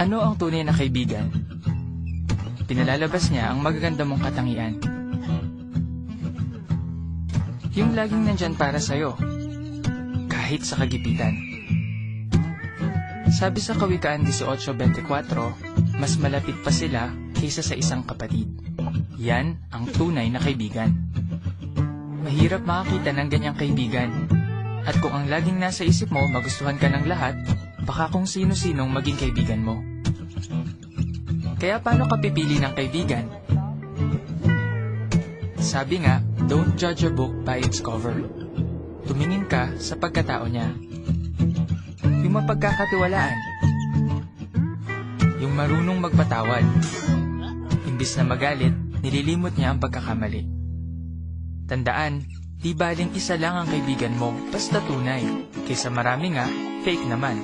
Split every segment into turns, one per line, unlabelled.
Ano ang tunay na kaibigan? Pinalalabas niya ang magaganda mong katangian. Yung laging nandyan para sa'yo, kahit sa kagipitan. Sabi sa Kawikaan 18:24, mas malapit pa sila kaysa sa isang kapatid. Yan ang tunay na kaibigan. Mahirap makakita ng ganyang kaibigan. At kung ang laging nasa isip mo magustuhan ka ng lahat, baka kung sino-sinong maging kaibigan mo. Kaya paano ka pipili ng kaibigan? Sabi nga, don't judge a book by its cover. Tumingin ka sa pagkatao niya. Yung mapagkakatiwalaan. Yung marunong magpatawad. Imbis na magalit, nililimot niya ang pagkakamali. Tandaan, di baling isa lang ang kaibigan mo, basta tunay, kaysa marami nga, fake naman.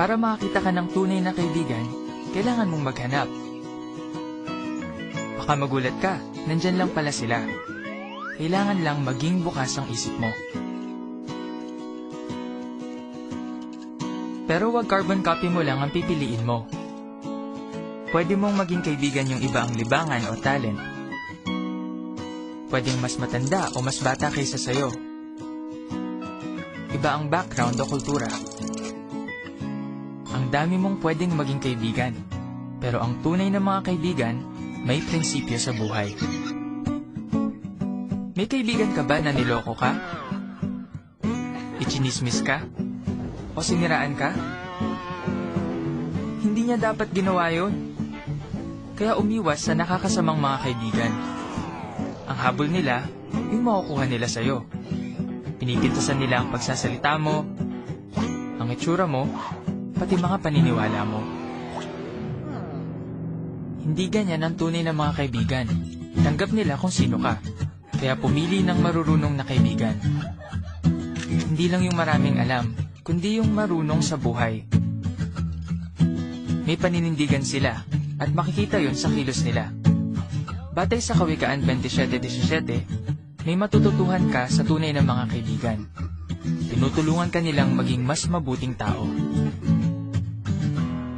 Para makakita ka ng tunay na kaibigan, kailangan mong maghanap. Baka magulat ka, nandyan lang pala sila. Kailangan lang maging bukas ang isip mo. Pero wag carbon copy mo lang ang pipiliin mo. Pwede mong maging kaibigan yung iba ang libangan o talent. Pwedeng mas matanda o mas bata kaysa sayo. Iba ang background o kultura. Ang dami mong pwedeng maging kaibigan. Pero ang tunay na mga kaibigan, may prinsipyo sa buhay. May kaibigan ka ba na niloko ka? Ichinismis ka? O siniraan ka? Hindi niya dapat ginawa yun. Kaya umiwas sa nakakasamang mga kaibigan. Ang habol nila, yung makukuha nila sa'yo. Pinipintasan nila ang pagsasalita mo, ang itsura mo, pati mga paniniwala mo. Hindi ganyan ang tunay na mga kaibigan. Tanggap nila kung sino ka. Kaya pumili ng marurunong na kaibigan. Hindi lang yung maraming alam, kundi yung marunong sa buhay. May paninindigan sila, at makikita yun sa kilos nila. Batay sa Kawikaan 27:17, may matututuhan ka sa tunay na mga kaibigan. Tinutulungan ka nilang maging mas mabuting tao.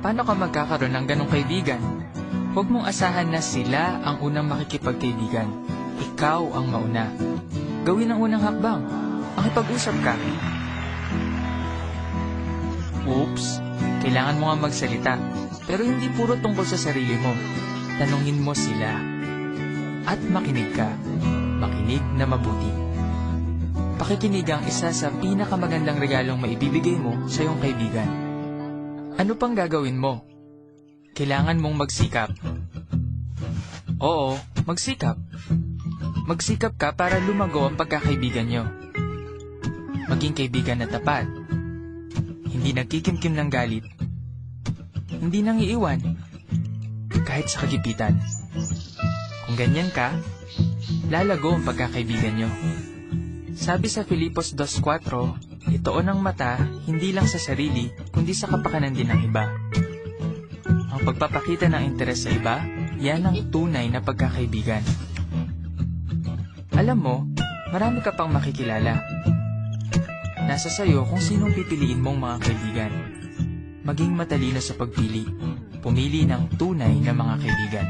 Paano ka magkakaroon ng ganong kaibigan? Huwag mong asahan na sila ang unang makikipagkaibigan. Ikaw ang mauna. Gawin ang unang hakbang. Makipag-usap ka. Oops, kailangan mo nga magsalita. Pero hindi puro tungkol sa sarili mo. Tanungin mo sila. At makinig ka. Makinig na mabuti. Pakikinig ang isa sa pinakamagandang regalong maibibigay mo sa iyong kaibigan. Ano pang gagawin mo? Kailangan mong magsikap. Oo, magsikap. Magsikap ka para lumago ang pagkakaibigan nyo. Maging kaibigan na tapat. Hindi nagkikimkim ng galit. Hindi nang iiwan. Kahit sa kagipitan. Kung ganyan ka, lalago ang pagkakaibigan nyo. Sabi sa Filipos 2:4, itoon ang mata hindi lang sa sarili, kundi sa kapakanan din ng iba. Ang pagpapakita ng interes sa iba, yan ang tunay na pagkakaibigan. Alam mo, marami ka pang makikilala. Nasa sayo kung sinong pipiliin mong mga kaibigan. Maging matalino sa pagpili. Pumili ng tunay na mga kaibigan.